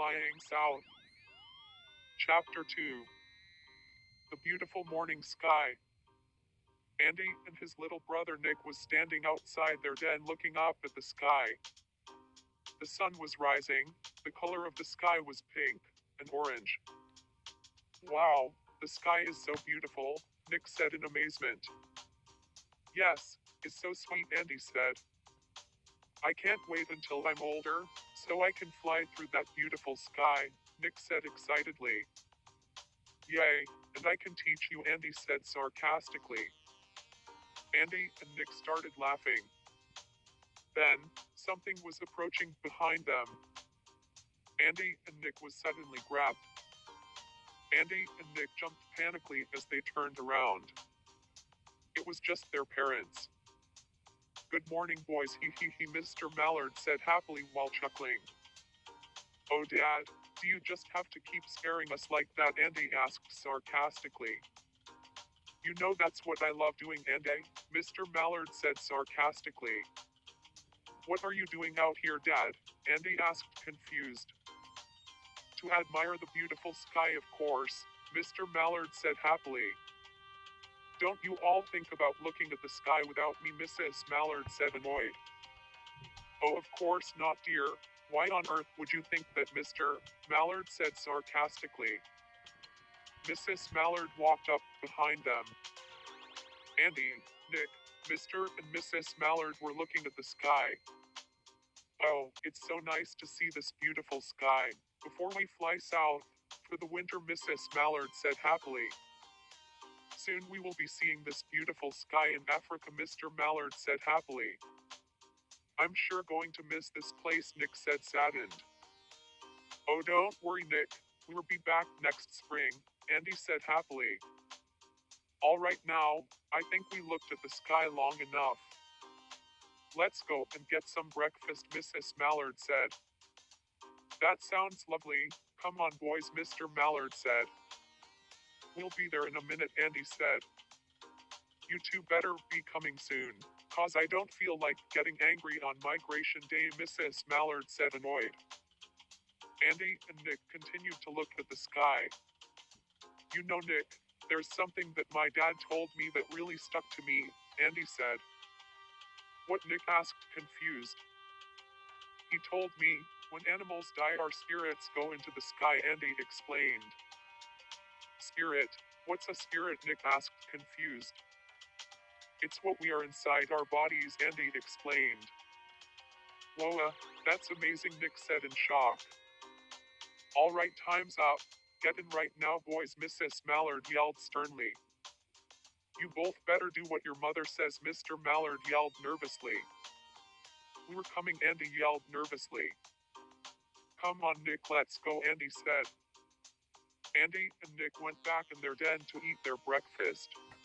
Flying South. Chapter 2. The Beautiful Morning Sky. Andy and his little brother Nick was standing outside their den looking up at the sky. The sun was rising, the color of the sky was pink and orange. Wow, the sky is so beautiful, Nick said in amazement. Yes, it's so sweet, Andy said. I can't wait until I'm older, so I can fly through that beautiful sky, Nick said excitedly. Yay, and I can teach you, Andy said sarcastically. Andy and Nick started laughing. Then, something was approaching behind them. Andy and Nick was suddenly grabbed. Andy and Nick jumped panically as they turned around. It was just their parents. Good morning, boys, he, Mr. Mallard said happily while chuckling. Oh, Dad, do you just have to keep scaring us like that? Andy asked sarcastically. You know that's what I love doing, Andy, Mr. Mallard said sarcastically. What are you doing out here, Dad? Andy asked, confused. To admire the beautiful sky, of course, Mr. Mallard said happily. Don't you all think about looking at the sky without me, Mrs. Mallard said annoyed. Oh, of course not, dear. Why on earth would you think that, Mr. Mallard said sarcastically. Mrs. Mallard walked up behind them. Andy, Nick, Mr. and Mrs. Mallard were looking at the sky. Oh, it's so nice to see this beautiful sky. Before we fly south for the winter, Mrs. Mallard said happily. Soon we will be seeing this beautiful sky in Africa, Mr. Mallard said happily. I'm sure going to miss this place, Nick said saddened. Oh, don't worry, Nick. We will be back next spring, Andy said happily. All right now, I think we looked at the sky long enough. Let's go and get some breakfast, Mrs. Mallard said. That sounds lovely. Come on, boys, Mr. Mallard said. We'll be there in a minute, Andy said. You two better be coming soon, cause I don't feel like getting angry on migration day, Mrs. Mallard said annoyed. Andy and Nick continued to look at the sky. You know, Nick, there's something that my dad told me that really stuck to me, Andy said. What? Nick asked, confused. He told me, when animals die our spirits go into the sky, Andy explained. Spirit? What's a spirit? Nick asked, confused. It's what we are inside our bodies, Andy explained. Whoa, that's amazing, Nick said in shock. All right, time's up. Get in right now, boys, Mrs. Mallard yelled sternly. You both better do what your mother says, Mr. Mallard yelled nervously. We were coming, Andy yelled nervously. Come on, Nick, let's go, Andy said. Andy and Nick went back in their den to eat their breakfast.